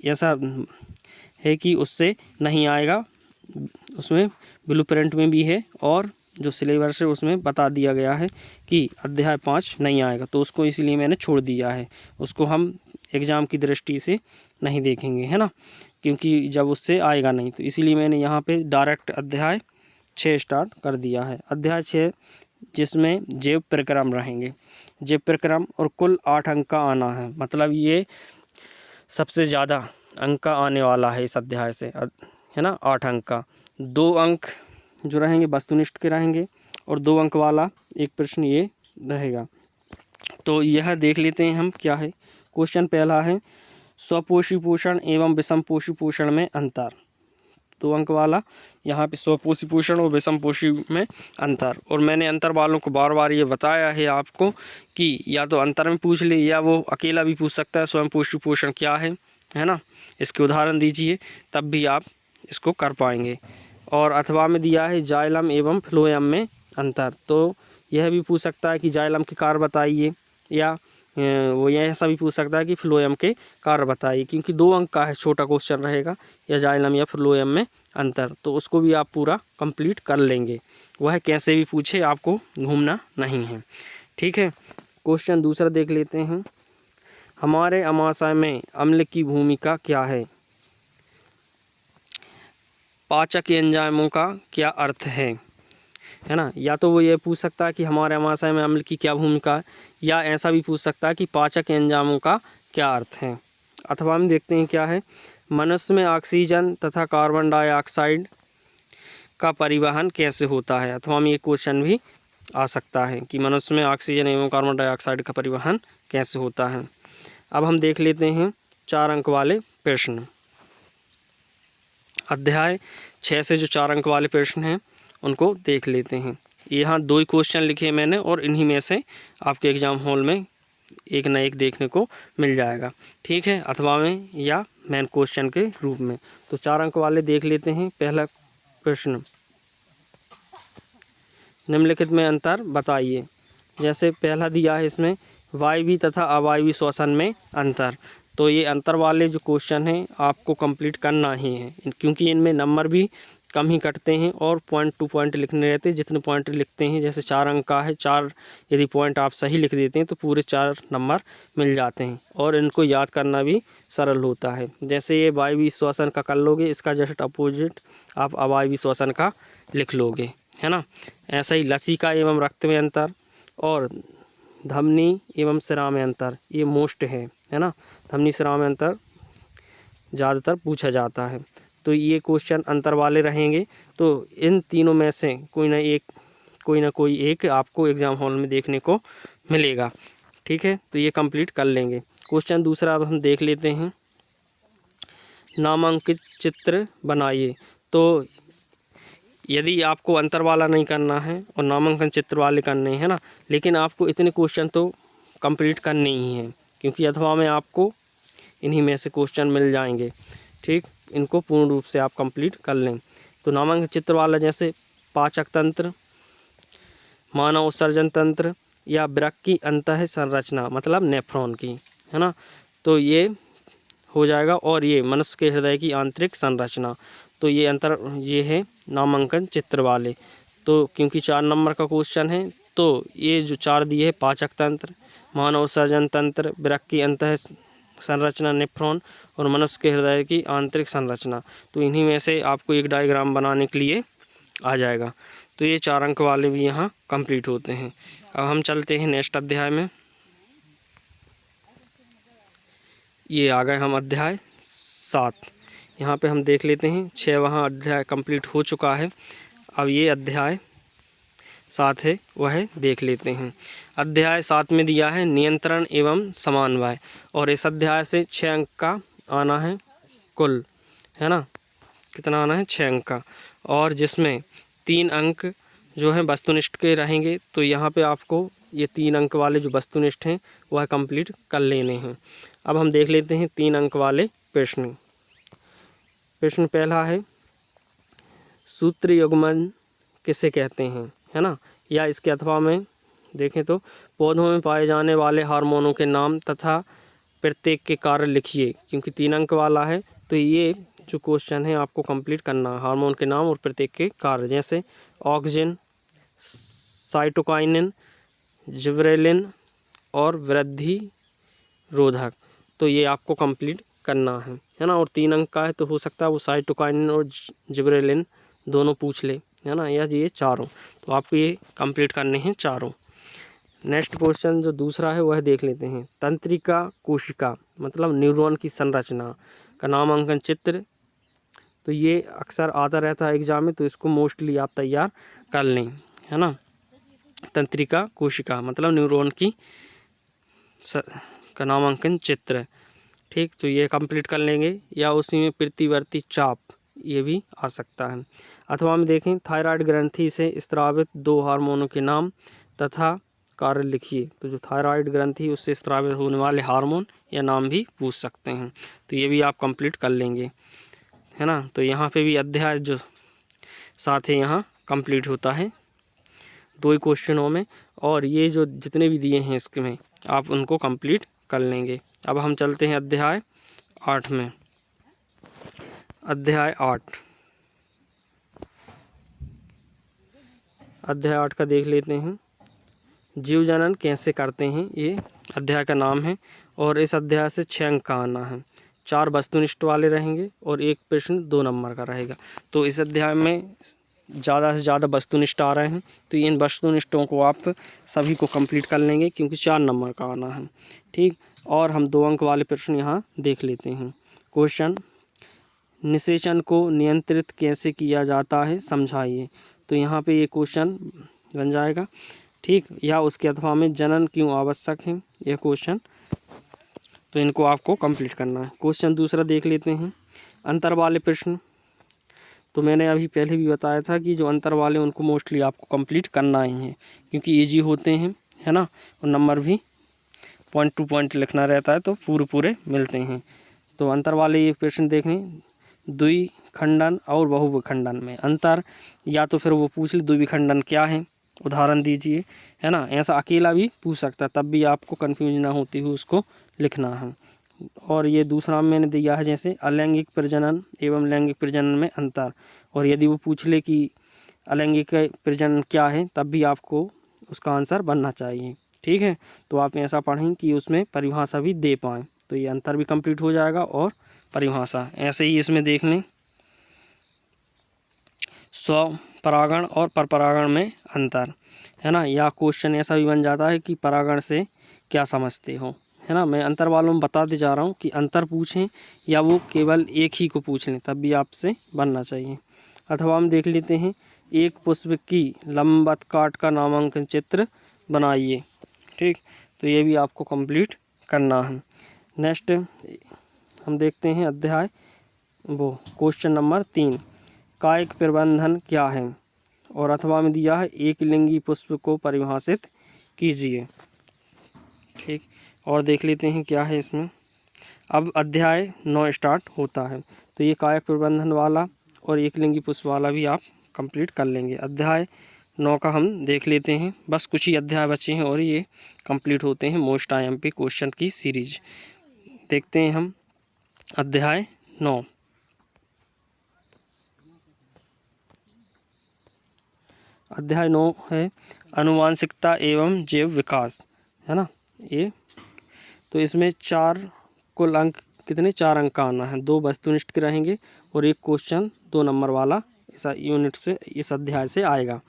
ऐसा है कि उससे नहीं आएगा, उसमें ब्लूप्रिंट में भी है और जो सिलेबस है उसमें बता दिया गया है कि अध्याय 5 नहीं आएगा। तो उसको इसलिए मैंने छोड़ दिया है, उसको हम एग्ज़ाम की दृष्टि से नहीं देखेंगे, है ना, क्योंकि जब उससे आएगा नहीं। तो इसीलिए मैंने यहाँ पे डायरेक्ट अध्याय 6 स्टार्ट कर दिया है। अध्याय 6 जिसमें जैव प्रक्रम रहेंगे, जैव प्रक्रम, और कुल 8 अंक का आना है। मतलब ये सबसे ज़्यादा अंक का आने वाला है इस अध्याय से, है ना, 8 अंक का। 2 अंक जो रहेंगे वस्तुनिष्ठ के रहेंगे और 2 अंक वाला एक प्रश्न ये रहेगा। तो यह देख लेते हैं हम क्या है। क्वेश्चन पहला है, स्वपोषी पोषण एवं विषमपोषी पोषण में अंतर। 2 अंक वाला यहाँ पे स्वपोषी पोषण और विषमपोषी में अंतर। और मैंने अंतर वालों को बार बार ये बताया है आपको कि या तो अंतर में पूछ ले या वो अकेला भी पूछ सकता है स्वयंपोषी पोषण क्या है ना, इसके उदाहरण दीजिए, तब भी आप इसको कर पाएंगे। और अथवा में दिया है जाइलम एवं फ्लोएम में अंतर। तो यह भी पूछ सकता है कि जाइलम के कार्य बताइए, या वो यह ऐसा भी पूछ सकता है कि फ्लोएम के कार्य बताइए, क्योंकि 2 अंक का है, छोटा क्वेश्चन रहेगा, या जाइलम या फ्लोएम में अंतर। तो उसको भी आप पूरा कंप्लीट कर लेंगे, वह कैसे भी पूछे आपको घूमना नहीं है। ठीक है, क्वेश्चन दूसरा देख लेते हैं, हमारे अमाशय में अम्ल की भूमिका क्या है। पाचक एंजाइमों का क्या अर्थ है। है ना। या तो वो ये पूछ सकता है कि हमारे आमाशय में अम्ल की क्या भूमिका है, या ऐसा भी पूछ सकता है कि पाचक एंजाइमों का क्या अर्थ है। अथवा हम देखते हैं क्या है, मनुष्य में ऑक्सीजन तथा कार्बन डाइऑक्साइड का परिवहन कैसे होता है। अथवा हम ये क्वेश्चन भी आ सकता है कि मनुष्य में ऑक्सीजन एवं कार्बन डाइऑक्साइड का परिवहन कैसे होता है। अब हम देख लेते हैं 4 अंक वाले प्रश्न। अध्याय 6 से जो 4 अंक वाले प्रश्न हैं उनको देख लेते हैं। यहाँ 2 ही क्वेश्चन लिखे हैं मैंने, और इन्हीं में से आपके एग्ज़ाम हॉल में एक न एक देखने को मिल जाएगा, ठीक है, अथवा में या मेन क्वेश्चन के रूप में। तो 4 अंक वाले देख लेते हैं। पहला प्रश्न, निम्नलिखित में अंतर बताइए। जैसे पहला दिया है इसमें, वायवीय तथा अवायवीय श्वसन में अंतर। तो ये अंतर वाले जो क्वेश्चन हैं आपको कंप्लीट करना ही है, क्योंकि इनमें नंबर भी कम ही कटते हैं और पॉइंट टू पॉइंट लिखने रहते हैं। जितने पॉइंट लिखते हैं, जैसे 4 अंक का है, 4 यदि पॉइंट आप सही लिख देते हैं तो पूरे 4 नंबर मिल जाते हैं, और इनको याद करना भी सरल होता है। जैसे ये वायवीय श्वसन का कर लोगे, इसका जस्ट अपोजिट आप अवायवीय श्वसन का लिख लोगे, है ना। ऐसा ही लसिका एवं रक्त में अंतर और धमनी एवं सिरा में अंतर, ये मोस्ट है ना। धमनी सिरा में अंतर ज़्यादातर पूछा जाता है, तो ये क्वेश्चन अंतर वाले रहेंगे। तो इन तीनों में से कोई ना कोई एक आपको एग्ज़ाम हॉल में देखने को मिलेगा, ठीक है। तो ये कंप्लीट कर लेंगे। क्वेश्चन दूसरा अब हम देख लेते हैं, नामांकित चित्र बनाइए। तो यदि आपको अंतर वाला नहीं करना है और नामांकन चित्र वाले करने हैं ना, लेकिन आपको इतने क्वेश्चन तो कंप्लीट करने ही हैं, क्योंकि अथवा में आपको इन्हीं में से क्वेश्चन मिल जाएंगे, ठीक। इनको पूर्ण रूप से आप कंप्लीट कर लें। तो नामांकन चित्र वाला जैसे पाचक तंत्र, मानव उत्सर्जन तंत्र, या वृक्क की अंतः संरचना मतलब नेफ्रॉन की, है ना। तो ये हो जाएगा। और ये मनुष्य के हृदय की आंतरिक संरचना, तो ये अंतर ये है नामांकन चित्र वाले। तो क्योंकि 4 नंबर का क्वेश्चन है, तो ये जो 4 दिए है, पाचक तंत्र, मानव उत्सर्जन तंत्र, वृक्क की अंतः संरचना नेफ्रॉन, और मनुष्य के हृदय की आंतरिक संरचना, तो इन्हीं में से आपको एक डायग्राम बनाने के लिए आ जाएगा। तो ये 4 अंक वाले भी यहाँ कंप्लीट होते हैं। अब हम चलते हैं नेक्स्ट अध्याय में। ये आ गए हम अध्याय 7। यहाँ पे हम देख लेते हैं 6 वहाँ अध्याय कंप्लीट हो चुका है। अब ये अध्याय 7 है, वह देख लेते हैं। अध्याय 7 में दिया है नियंत्रण एवं समन्वय, और इस अध्याय से 6 अंक का आना है कुल, है ना। कितना आना है? 6 अंक का, और जिसमें 3 अंक जो हैं वस्तुनिष्ठ के रहेंगे। तो यहाँ पे आपको ये 3 अंक वाले जो वस्तुनिष्ठ हैं वह कंप्लीट कर लेने हैं। अब हम देख लेते हैं 3 अंक वाले प्रश्न। प्रश्न पहला है, सूत्र युग्मन किसे कहते हैं, है ना। या इसके अथवा में देखें तो, पौधों में पाए जाने वाले हार्मोनों के नाम तथा प्रत्येक के कार्य लिखिए। क्योंकि 3 अंक वाला है, तो ये जो क्वेश्चन है आपको कंप्लीट करना है, हार्मोन के नाम और प्रत्येक के कार्य। जैसे ऑक्सिन, साइटोकाइनिन, जिबरेलिन और वृद्धि रोधक, तो ये आपको कंप्लीट करना है ना। और 3 अंक का है, तो हो सकता है वो साइटोकाइनिन और जिबरेलिन दोनों पूछ ले, है ना, या ये चारों, तो आपको ये कंप्लीट करने हैं चारों। नेक्स्ट क्वेश्चन जो दूसरा है वह देख लेते हैं, तंत्रिका कोशिका मतलब न्यूरॉन की संरचना का नामांकन चित्र। तो ये अक्सर आता रहता है एग्जाम में, तो इसको मोस्टली आप तैयार कर लें, है ना। तंत्रिका कोशिका मतलब न्यूरॉन की का नामांकन चित्र, ठीक। तो ये कंप्लीट कर लेंगे, या उसी में प्रतिवर्ती चाप ये भी आ सकता है। अथवा हम देखें, थायराइड ग्रंथि से स्रावित 2 हार्मोनों के नाम तथा कार्य लिखिए। तो जो थायराइड ग्रंथि उससे स्रावित होने वाले हार्मोन या नाम भी पूछ सकते हैं, तो ये भी आप कंप्लीट कर लेंगे, है ना। तो यहाँ पे भी अध्याय जो 7 है यहाँ कंप्लीट होता है 2 ही क्वेश्चनों में, और ये जो जितने भी दिए हैं इसमें आप उनको कंप्लीट कर लेंगे। अब हम चलते हैं अध्याय 8 में। अध्याय 8 का देख लेते हैं, जीव जनन कैसे करते हैं, ये अध्याय का नाम है। और इस अध्याय से 6 अंक का आना है, 4 वस्तुनिष्ठ वाले रहेंगे और एक प्रश्न 2 नंबर का रहेगा। तो इस अध्याय में ज़्यादा से ज़्यादा वस्तुनिष्ठ आ रहे हैं, तो इन वस्तुनिष्ठों को आप सभी को कंप्लीट कर लेंगे क्योंकि 4 नंबर का आना है। ठीक, और हम 2 अंक वाले प्रश्न यहाँ देख लेते हैं। क्वेश्चन, निषेचन को नियंत्रित कैसे किया जाता है, समझाइए। तो यहाँ पे ये क्वेश्चन बन जाएगा। ठीक, या उसके अथवा में जनन क्यों आवश्यक है, यह क्वेश्चन, तो इनको आपको कंप्लीट करना है। क्वेश्चन दूसरा देख लेते हैं, अंतर वाले प्रश्न। तो मैंने अभी पहले भी बताया था कि जो अंतर वाले उनको मोस्टली आपको कंप्लीट करना ही है क्योंकि इजी होते हैं, है ना, और नंबर भी पॉइंट टू पॉइंट लिखना रहता है तो पूरे मिलते हैं। तो अंतर वाले ये प्रश्न देखें, द्विखंडन और बहुविखंडन में अंतर, या तो फिर वो पूछ ले द्विखंडन क्या है, उदाहरण दीजिए, है ना, ऐसा अकेला भी पूछ सकता है, तब भी आपको कन्फ्यूज ना होती हुई उसको लिखना है। और ये दूसरा मैंने दिया है जैसे अलैंगिक प्रजनन एवं लैंगिक प्रजनन में अंतर, और यदि वो पूछ ले कि अलैंगिक प्रजनन क्या है तब भी आपको उसका आंसर बनना चाहिए। ठीक है, तो आप ऐसा पढ़ें कि उसमें परिभाषा भी दे पाएँ, तो ये अंतर भी कंप्लीट हो जाएगा और परिभाषा। ऐसे ही इसमें देख लें, स्वपरागण और परपरागण में अंतर, है ना, या क्वेश्चन ऐसा भी बन जाता है कि परागण से क्या समझते हो, है ना। मैं अंतर वालों में बताते जा रहा हूँ कि अंतर पूछें या वो केवल एक ही को पूछ लें तब भी आपसे बनना चाहिए। अथवा हम देख लेते हैं, एक पुष्प की लंबवत काट का नामांकन चित्र बनाइए। ठीक, तो ये भी आपको कंप्लीट करना है। नेक्स्ट हम देखते हैं अध्याय क्वेश्चन नंबर 3, कायिक प्रबंधन क्या है, और अथवा में दिया है एक लिंगी पुष्प को परिभाषित कीजिए। ठीक, और देख लेते हैं क्या है इसमें। अब अध्याय 9 स्टार्ट होता है, तो ये कायिक प्रबंधन वाला और एक लिंगी पुष्प वाला भी आप कंप्लीट कर लेंगे। अध्याय 9 का हम देख लेते हैं, बस कुछ ही अध्याय बचे हैं और ये कंप्लीट होते हैं मोस्ट IMP क्वेश्चन की सीरीज। देखते हैं हम अध्याय 9। अध्याय 9 है आनुवांशिकता एवं जैव विकास, है ना। ये तो इसमें 4 कुल अंक, कितने 4 अंक का आना है, 2 वस्तुनिष्ठ के रहेंगे और एक क्वेश्चन 2 नंबर वाला इस यूनिट से, इस अध्याय से आएगा।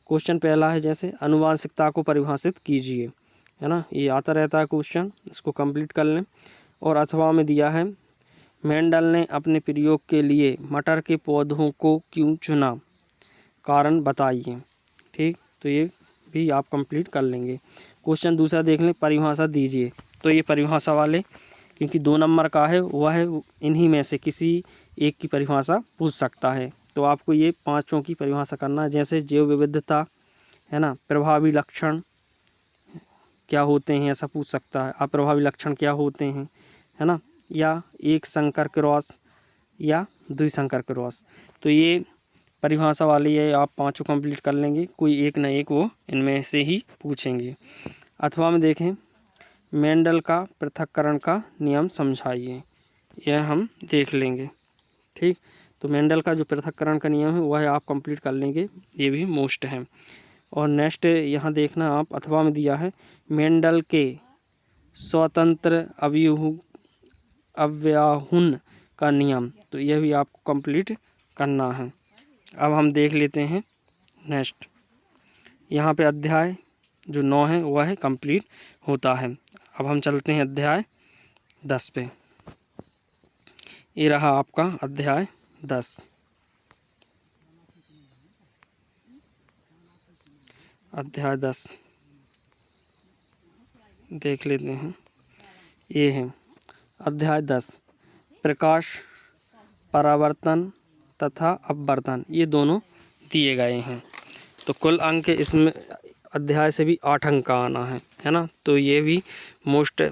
क्वेश्चन पहला है जैसे आनुवांशिकता को परिभाषित कीजिए, है ना, ये आता रहता है क्वेश्चन, इसको कंप्लीट कर लें। और अथवा में दिया है, मेंडल ने अपने प्रयोग के लिए मटर के पौधों को क्यों चुना, कारण बताइए। ठीक, तो ये भी आप कंप्लीट कर लेंगे। क्वेश्चन दूसरा देख लें, परिभाषा दीजिए। तो ये परिभाषा वाले क्योंकि 2 नंबर का है, वह इन्हीं में से किसी एक की परिभाषा पूछ सकता है, तो आपको ये 5 की परिभाषा करना है। जैसे जैव विविधता, है ना, प्रभावी लक्षण क्या होते हैं ऐसा पूछ सकता है, अप्रभावी लक्षण क्या होते हैं, है ना, या एक संकर क्रॉस या द्विसंकर क्रॉस। तो ये परिभाषा वाली है, आप 5 कंप्लीट कर लेंगे, कोई एक न एक वो इनमें से ही पूछेंगे। अथवा में देखें, मेंडल का पृथक्करण का नियम समझाइए, यह हम देख लेंगे। ठीक, तो मेंडल का जो पृथक्करण का नियम है वह आप कंप्लीट कर लेंगे, ये भी मोस्ट है। और नेक्स्ट यहाँ देखना आप, अथवा में दिया है मेंडल के स्वतंत्र अव्याहुन का नियम, तो यह भी आपको कंप्लीट करना है। अब हम देख लेते हैं नेक्स्ट, यहाँ पे अध्याय जो 9 है वह कंप्लीट होता है। अब हम चलते हैं अध्याय 10 पे। ये रहा आपका अध्याय 10। अध्याय 10 देख लेते हैं, ये है अध्याय 10, प्रकाश परावर्तन तथा अपवर्तन, ये दोनों दिए गए हैं। तो कुल अंक इसमें अध्याय से भी 8 अंक का आना है ना, तो ये भी मोस्ट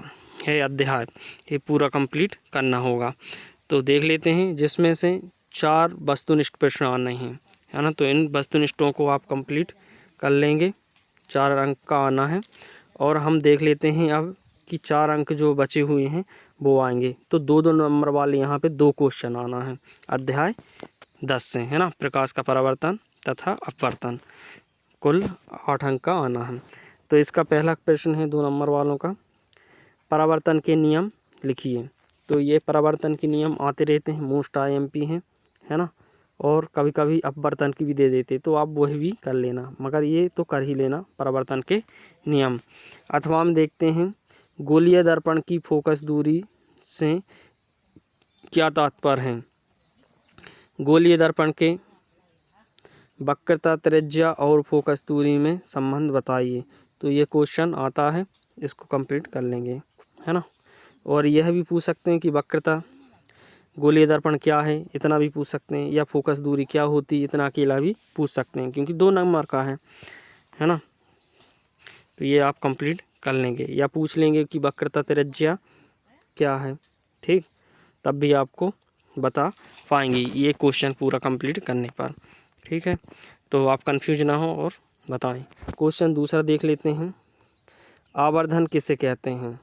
है अध्याय, ये पूरा कंप्लीट करना होगा। तो देख लेते हैं, जिसमें से 4 वस्तुनिष्ठ प्रश्न आने हैं, है ना, तो इन वस्तुनिष्ठों को आप कंप्लीट कर लेंगे, 4 अंक का आना है। और हम देख लेते हैं अब कि 4 अंक जो बचे हुए हैं वो आएंगे, तो 2-2 नंबर वाले यहाँ पे 2 क्वेश्चन आना है अध्याय 10 से, है ना, प्रकाश का परावर्तन तथा अपवर्तन, कुल 8 अंक का आना है। तो इसका पहला प्रश्न है 2 नंबर वालों का, परावर्तन के नियम लिखिए। तो ये परावर्तन के नियम आते रहते हैं, मोस्ट IMP हैं, है ना, और कभी कभी अपवर्तन की भी दे देते, तो आप वही भी कर लेना, मगर ये तो कर ही लेना परावर्तन के नियम। अथवा हम देखते हैं गोलीय दर्पण की फोकस दूरी से क्या तात्पर्य है। गोलीय दर्पण के वक्रता, त्रिज्या और फोकस दूरी में संबंध बताइए। तो ये क्वेश्चन आता है, इसको कंप्लीट कर लेंगे, है ना। और यह भी पूछ सकते हैं कि वक्रता, गोलीय दर्पण क्या है, इतना भी पूछ सकते हैं, या फोकस दूरी क्या होती है, इतना अकेला भी पूछ सकते हैं, क्योंकि 2 नंबर का है ना। तो ये आप कंप्लीट कर लेंगे, या पूछ लेंगे कि वक्रता त्रिज्या क्या है, ठीक, तब भी आपको बता पाएंगे ये क्वेश्चन पूरा कंप्लीट करने पर, ठीक है। तो आप कंफ्यूज ना हो और बताएं। क्वेश्चन दूसरा देख लेते हैं, आवर्धन किसे कहते हैं,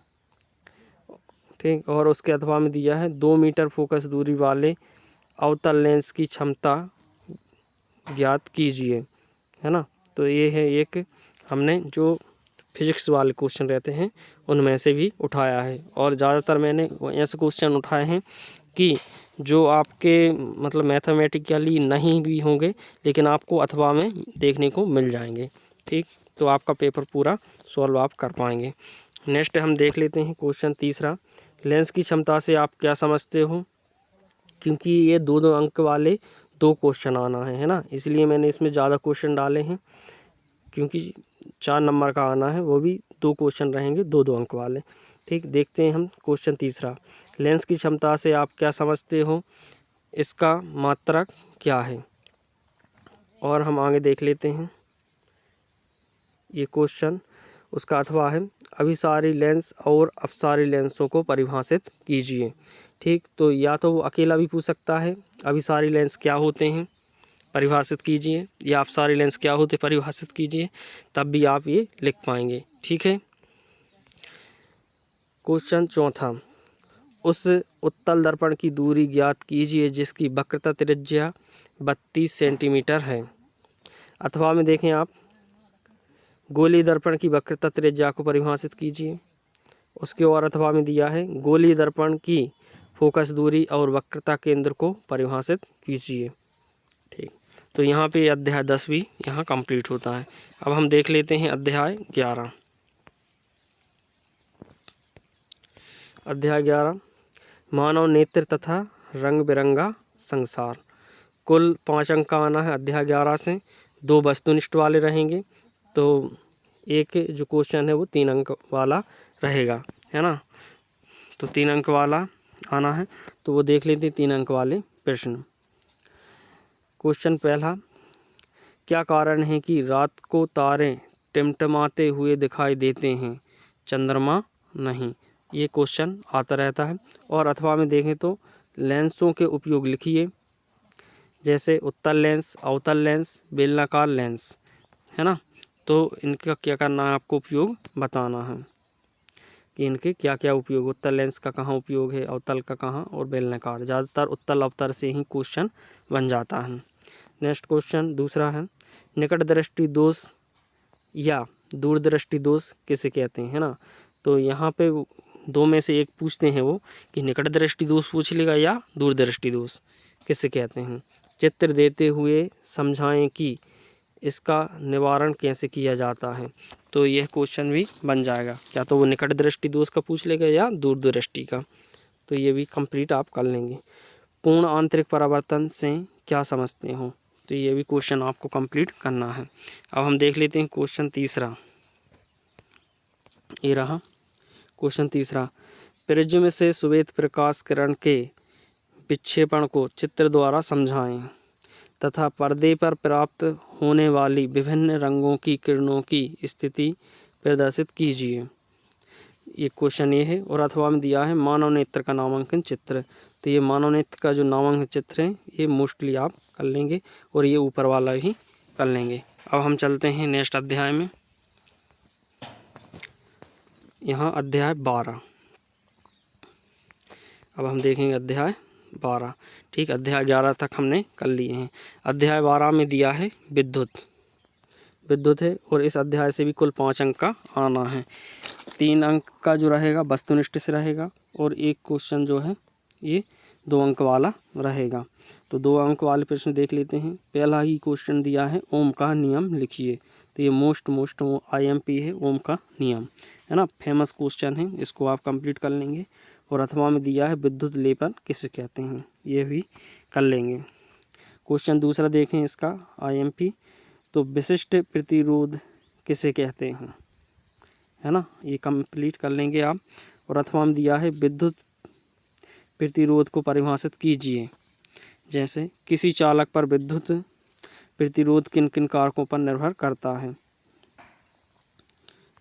ठीक। और उसके अथवा में दिया है 2 मीटर फोकस दूरी वाले अवतल लेंस की क्षमता ज्ञात कीजिए, है ना। तो ये है एक हमने जो फिजिक्स वाले क्वेश्चन रहते हैं उनमें से भी उठाया है, और ज़्यादातर मैंने ऐसे क्वेश्चन उठाए हैं कि जो आपके मतलब मैथमेटिकली नहीं भी होंगे, लेकिन आपको अथवा में देखने को मिल जाएंगे, ठीक। तो आपका पेपर पूरा सॉल्व आप कर पाएंगे। नेक्स्ट हम देख लेते हैं क्वेश्चन तीसरा, लेंस की क्षमता से आप क्या समझते हो। क्योंकि ये 2-2 अंक वाले 2 क्वेश्चन आना है ना, इसलिए मैंने इसमें ज़्यादा क्वेश्चन डाले हैं, क्योंकि 4 नंबर का आना है, वो भी 2 क्वेश्चन रहेंगे 2-2 अंक वाले, ठीक। देखते हैं हम क्वेश्चन तीसरा, लेंस की क्षमता से आप क्या समझते हो, इसका मात्रक क्या है। और हम आगे देख लेते हैं ये क्वेश्चन, उसका अथवा है अभिसारी लेंस और अपसारी लेंसों को परिभाषित कीजिए, ठीक। तो या तो वो अकेला भी पूछ सकता है, अभिसारी लेंस क्या होते हैं परिभाषित कीजिए, या अपसारी लेंस क्या होते परिभाषित कीजिए, तब भी आप ये लिख पाएंगे, ठीक है। क्वेश्चन चौथा, उस उत्तल दर्पण की दूरी ज्ञात कीजिए जिसकी वक्रता त्रिज्या 32 सेंटीमीटर है। अथवा में देखें आप, गोलीय दर्पण की वक्रता त्रिज्या को परिभाषित कीजिए। उसके और अथवा में दिया है गोलीय दर्पण की फोकस दूरी और वक्रता केंद्र को परिभाषित कीजिए, ठीक। तो यहाँ पे अध्याय 10 भी यहाँ कंप्लीट होता है। अब हम देख लेते हैं अध्याय 11। अध्याय 11, मानव नेत्र तथा रंग बिरंगा संसार। कुल 5 अंक का आना है अध्याय 11 से, 2 वस्तुनिष्ठ वाले रहेंगे, तो एक जो क्वेश्चन है वो 3 अंक वाला रहेगा, है ना। तो 3 अंक वाला आना है, तो वो देख लेते हैं 3 अंक वाले प्रश्न। क्वेश्चन पहला, क्या कारण है कि रात को तारे टिमटिमाते हुए दिखाई देते हैं, चंद्रमा नहीं। ये क्वेश्चन आता रहता है। और अथवा में देखें तो लेंसों के उपयोग लिखिए, जैसे उत्तल लेंस, अवतल लेंस, बेलनाकार लेंस, है ना। तो इनका क्या करना है, आपको उपयोग बताना है कि इनके क्या क्या उपयोग, उत्तल लेंस का कहाँ उपयोग है, अवतल का कहाँ, और बेलनाकार। ज़्यादातर उत्तल अवतल से ही क्वेश्चन बन जाता है। नेक्स्ट क्वेश्चन दूसरा है, निकट दृष्टि दोष या दूरदृष्टि दोष किसे कहते हैं, है ना। तो यहाँ पे 2 में से एक पूछते हैं वो कि निकट दृष्टि दोष पूछ लेगा या दूरदृष्टि दोष किसे कहते हैं। चित्र देते हुए समझाएं कि इसका निवारण कैसे किया जाता है। तो यह क्वेश्चन भी बन जाएगा, या तो वो निकट दृष्टि दोष का पूछ लेगा या दूरदृष्टि का। तो ये भी कंप्लीट आप कर लेंगे। पूर्ण आंतरिक परावर्तन से क्या समझते हो, तो ये भी क्वेश्चन आपको कंप्लीट करना है। अब हम देख लेते हैं क्वेश्चन तीसरा, ये रहा क्वेश्चन तीसरा, प्रिज्म से श्वेत प्रकाश किरण के विक्षेपण को चित्र द्वारा समझाएं तथा पर्दे पर प्राप्त होने वाली विभिन्न रंगों की किरणों की स्थिति प्रदर्शित कीजिए। ये क्वेश्चन ये है। और अथवा में दिया है मानव नेत्र का नामांकन चित्र। तो ये मानव नेत्र का जो नामांकन चित्र है ये मोस्टली आप कर लेंगे, और ये ऊपर वाला भी कर लेंगे। अब हम चलते हैं नेक्स्ट अध्याय में, यहाँ अध्याय 12। अब हम देखेंगे अध्याय 12, ठीक। अध्याय 11 तक हमने कर लिए हैं। अध्याय 12 में दिया है विद्युत है, और इस अध्याय से भी कुल 5 अंक का आना है। 3 अंक का जो रहेगा वस्तुनिष्ठ से रहेगा, और एक क्वेश्चन जो है ये 2 अंक वाला रहेगा। तो 2 अंक वाले प्रश्न देख लेते हैं। पहला ही क्वेश्चन दिया है ओम का नियम लिखिए। तो ये मोस्ट IMP है ओम का नियम, है ना, फेमस क्वेश्चन है, इसको आप कंप्लीट कर लेंगे। और अथवा में दिया है विद्युत लेपन किसे कहते हैं, ये भी कर लेंगे। क्वेश्चन दूसरा देखें इसका IMP, तो विशिष्ट प्रतिरोध किसे कहते हैं, है ना, ये कंप्लीट कर लेंगे आप। और अथवा में दिया है विद्युत प्रतिरोध को परिभाषित कीजिए। जैसे किसी चालक पर विद्युत प्रतिरोध किन किन कारकों पर निर्भर करता है।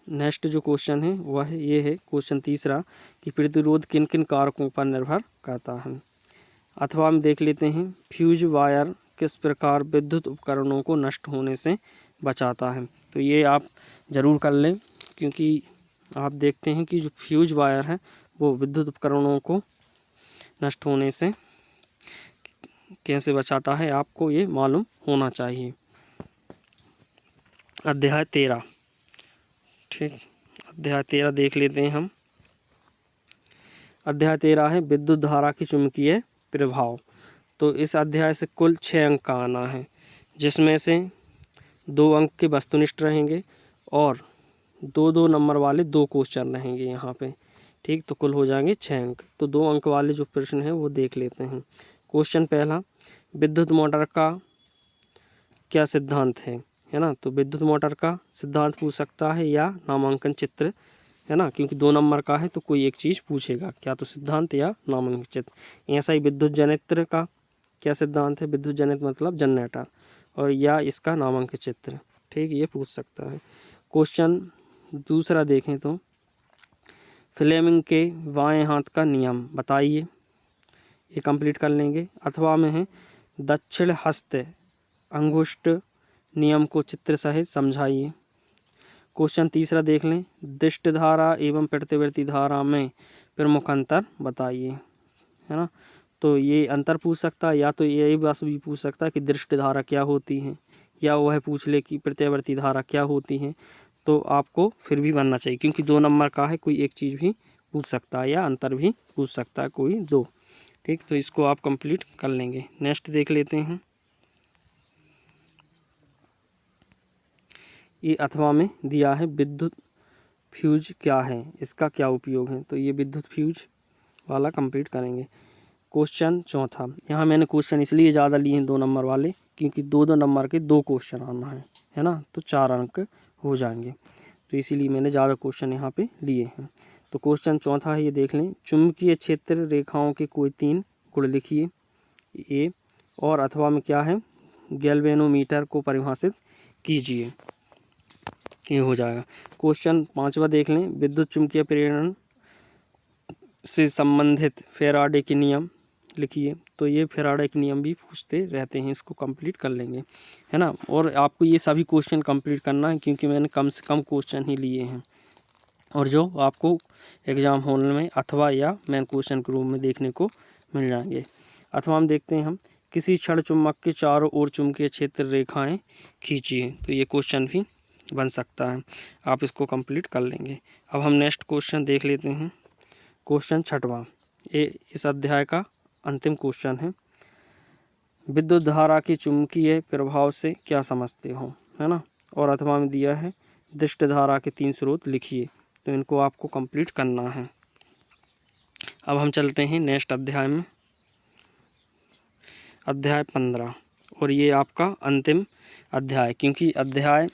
नेक्स्ट जो क्वेश्चन है वह ये है क्वेश्चन तीसरा कि प्रतिरोध किन किन कारकों पर निर्भर करता है। अथवा हम देख लेते हैं फ्यूज वायर किस प्रकार विद्युत उपकरणों को नष्ट होने से बचाता है। तो ये आप ज़रूर कर लें, क्योंकि आप देखते हैं कि जो फ्यूज वायर है वो विद्युत उपकरणों को नष्ट होने से कैसे बचाता है, आपको ये मालूम होना चाहिए। अध्याय 13, ठीक, अध्याय 13 देख लेते हैं हम। अध्याय 13 है विद्युत धारा की चुंबकीय प्रभाव। तो इस अध्याय से कुल 6 अंक का आना है, जिसमें से 2 अंक के वस्तुनिष्ठ रहेंगे और 2-2 नंबर वाले 2 क्वेश्चन रहेंगे यहाँ पे, ठीक। तो कुल हो जाएंगे 6 अंक। तो 2 अंक वाले जो प्रश्न हैं वो देख लेते हैं। क्वेश्चन पहला, विद्युत मोटर का क्या सिद्धांत है ना। तो विद्युत मोटर का सिद्धांत पूछ सकता है या नामांकन चित्र, है ना, क्योंकि 2 नंबर का है तो कोई एक चीज़ पूछेगा, क्या तो सिद्धांत या नामांकन चित्र। ऐसा ही विद्युत जनित्र का क्या सिद्धांत है, विद्युत जनित्र मतलब जनरेटर, और या इसका नामांकन चित्र, ठीक, ये पूछ सकता है। क्वेश्चन दूसरा देखें तो फ्लेमिंग के बाएं हाथ का नियम बताइए, ये कंप्लीट कर लेंगे। अथवा में है दक्षिण हस्त अंगुष्ठ नियम को चित्र सहित समझाइए। क्वेश्चन तीसरा देख लें, दिष्ट धारा एवं प्रतिवर्ती धारा में प्रमुख अंतर बताइए, है ना। तो ये अंतर पूछ सकता है, या तो यही बस भी पूछ सकता है कि दृष्ट धारा क्या होती है, या वह पूछ ले कि प्रत्यावर्ती धारा क्या होती है। तो आपको फिर भी बनना चाहिए, क्योंकि 2 नंबर का है, कोई एक चीज़ भी पूछ सकता है या अंतर भी पूछ सकता है, कोई 2, ठीक। तो इसको आप कंप्लीट कर लेंगे। नेक्स्ट देख लेते हैं, ये अथवा में दिया है विद्युत फ्यूज क्या है, इसका क्या उपयोग है। तो ये विद्युत फ्यूज वाला कंप्लीट करेंगे। क्वेश्चन चौथा, यहाँ मैंने क्वेश्चन इसलिए ज़्यादा लिए हैं 2 नंबर वाले, क्योंकि 2-2 नंबर के 2 क्वेश्चन आना है ना, तो 4 अंक हो जाएंगे, तो इसीलिए मैंने ज़्यादा क्वेश्चन यहाँ पे लिए हैं। तो क्वेश्चन चौथा है, ये देख लें, चुंबकीय क्षेत्र रेखाओं के कोई 3 गुण लिखिए, ये। और अथवा में क्या है, गैल्वेनोमीटर को परिभाषित कीजिए, ये हो जाएगा। क्वेश्चन 5वां देख लें, विद्युत चुंबकीय प्रेरण से संबंधित फैराडे के नियम लिखिए। तो ये फैराडे के नियम भी पूछते रहते हैं, इसको कंप्लीट कर लेंगे, है ना। और आपको ये सभी क्वेश्चन कंप्लीट करना है, क्योंकि मैंने कम से कम क्वेश्चन ही लिए हैं, और जो आपको एग्ज़ाम हॉल में अथवा या मेन क्वेश्चन के रूप में देखने को मिल जाएंगे। अथवा हम देखते हैं, हम किसी क्षण चुम्बक के चारों ओर चुंबकीय क्षेत्र रेखाएँ खींचिए। तो ये क्वेश्चन भी बन सकता है, आप इसको कंप्लीट कर लेंगे। अब हम नेक्स्ट क्वेश्चन देख लेते हैं। क्वेश्चन 6वां, ये इस अध्याय का अंतिम क्वेश्चन है, विद्युत धारा की चुंबकीय प्रभाव से क्या समझते हो, है ना। और अथवा में दिया है दिष्ट धारा के 3 स्रोत लिखिए। तो इनको आपको कंप्लीट करना है। अब हम चलते हैं नेक्स्ट अध्याय में, अध्याय 15, और ये आपका अंतिम अध्याय, क्योंकि अध्याय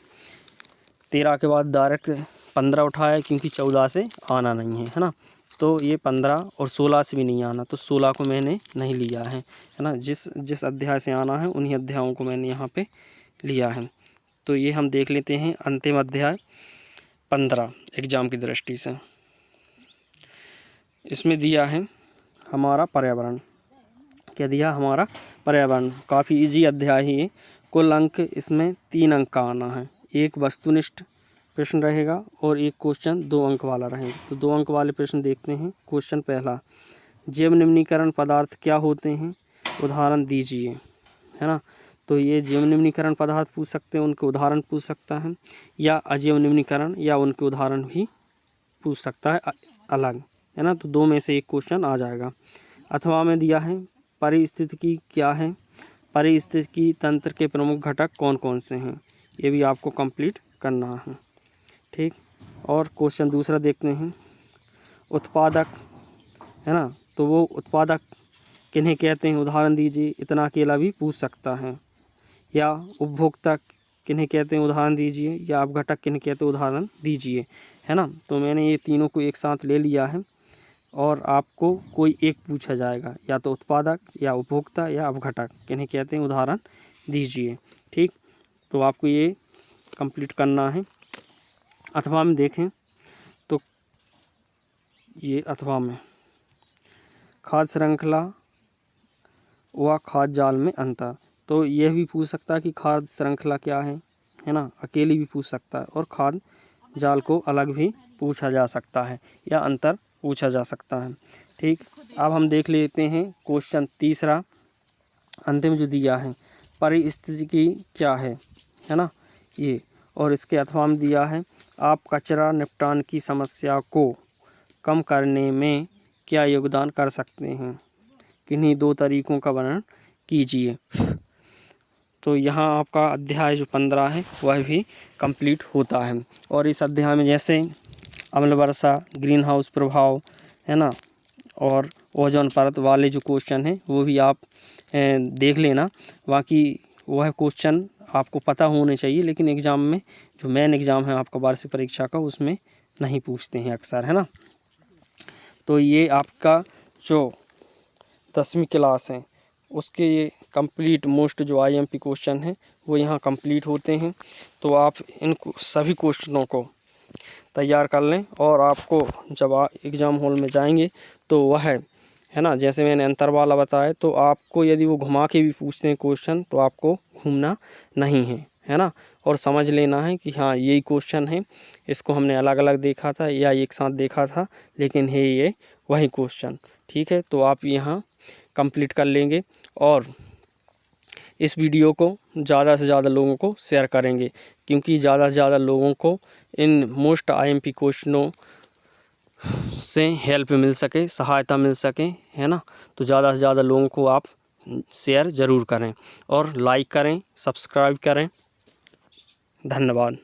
13 के बाद डायरेक्ट 15 उठाया, क्योंकि 14 से आना नहीं है ना। तो ये 15 और 16 से भी नहीं आना, तो 16 को मैंने नहीं लिया है ना। जिस अध्याय से आना है उन्हीं अध्यायों को मैंने यहाँ पे लिया है। तो ये हम देख लेते हैं अंतिम अध्याय 15 एग्ज़ाम की दृष्टि से। इसमें दिया है हमारा पर्यावरण, क्या दिया, हमारा पर्यावरण। काफ़ी इजी अध्याय ही है। कुल अंक इसमें 3 अंक का आना है, एक वस्तुनिष्ठ प्रश्न रहेगा और एक क्वेश्चन 2 अंक वाला रहेगा। तो 2 अंक वाले प्रश्न देखते हैं। क्वेश्चन पहला, जैव निम्नीकरण पदार्थ क्या होते हैं, उदाहरण दीजिए, है ना। तो ये जैव निम्नीकरण पदार्थ पूछ सकते हैं, उनके उदाहरण पूछ सकता है, या अजैव निम्नीकरण या उनके उदाहरण भी पूछ सकता है अलग, है ना। तो 2 में से एक क्वेश्चन आ जाएगा। अथवा में दिया है पारिस्थितिकी क्या है, पारिस्थितिकी तंत्र के प्रमुख घटक कौन कौन से हैं, ये भी आपको कंप्लीट करना है। ठीक, और क्वेश्चन दूसरा देखते हैं, उत्पादक है ना, तो वो उत्पादक किन्हें कहते हैं, उदाहरण दीजिए, इतना अकेला भी पूछ सकता है। या उपभोक्ता किन्हें कहते हैं, उदाहरण दीजिए। या अपघटक किन्हें कहते हैं, उदाहरण दीजिए, है ना। तो मैंने ये तीनों को एक साथ ले लिया है और आपको कोई एक पूछा जाएगा, या तो उत्पादक या उपभोक्ता या अपघटक किन्हें कहते हैं, उदाहरण दीजिए। ठीक, तो आपको ये कंप्लीट करना है। अथवा में देखें तो ये अथवा में खाद्य श्रृंखला व खाद्य जाल में अंतर, तो यह भी पूछ सकता है कि खाद्य श्रृंखला क्या है ना, अकेली भी पूछ सकता है, और खाद्य जाल को अलग भी पूछा जा सकता है या अंतर पूछा जा सकता है। ठीक, अब हम देख लेते हैं क्वेश्चन तीसरा अंतिम जो दिया है, पारिस्थितिकी क्या है ना ये, और इसके अथवा में दिया है, आप कचरा निपटान की समस्या को कम करने में क्या योगदान कर सकते हैं, किन्हीं दो तरीकों का वर्णन कीजिए। तो यहाँ आपका अध्याय जो 15 है वह भी कंप्लीट होता है। और इस अध्याय में जैसे अम्ल वर्षा, ग्रीन हाउस प्रभाव, है ना, और ओजोन परत वाले जो क्वेश्चन हैं वो भी आप देख लेना। बाकी वह क्वेश्चन आपको पता होने चाहिए, लेकिन एग्ज़ाम में जो मेन एग्ज़ाम है आपका वार्षिक परीक्षा का, उसमें नहीं पूछते हैं अक्सर, है ना। तो ये आपका जो 10वीं क्लास है उसके ये कंप्लीट मोस्ट जो IMP क्वेश्चन है वो यहाँ कंप्लीट होते हैं। तो आप इन सभी क्वेश्चनों को तैयार कर लें, और आपको जब आप एग्ज़ाम हॉल में जाएंगे तो वह है ना, जैसे मैंने अंतर वाला बताया, तो आपको यदि वो घुमा के भी पूछते हैं क्वेश्चन तो आपको घूमना नहीं है ना, और समझ लेना है कि हाँ यही क्वेश्चन है, इसको हमने अलग अलग देखा था या एक साथ देखा था, लेकिन है ये वही क्वेश्चन। ठीक है, तो आप यहाँ कंप्लीट कर लेंगे और इस वीडियो को ज़्यादा से ज़्यादा लोगों को शेयर करेंगे, क्योंकि ज़्यादा से ज़्यादा लोगों को इन मोस्ट IMP क्वेश्चनों से हेल्प मिल सके, सहायता मिल सके, है ना। तो ज़्यादा से ज़्यादा लोगों को आप शेयर ज़रूर करें और लाइक करें, सब्सक्राइब करें। धन्यवाद।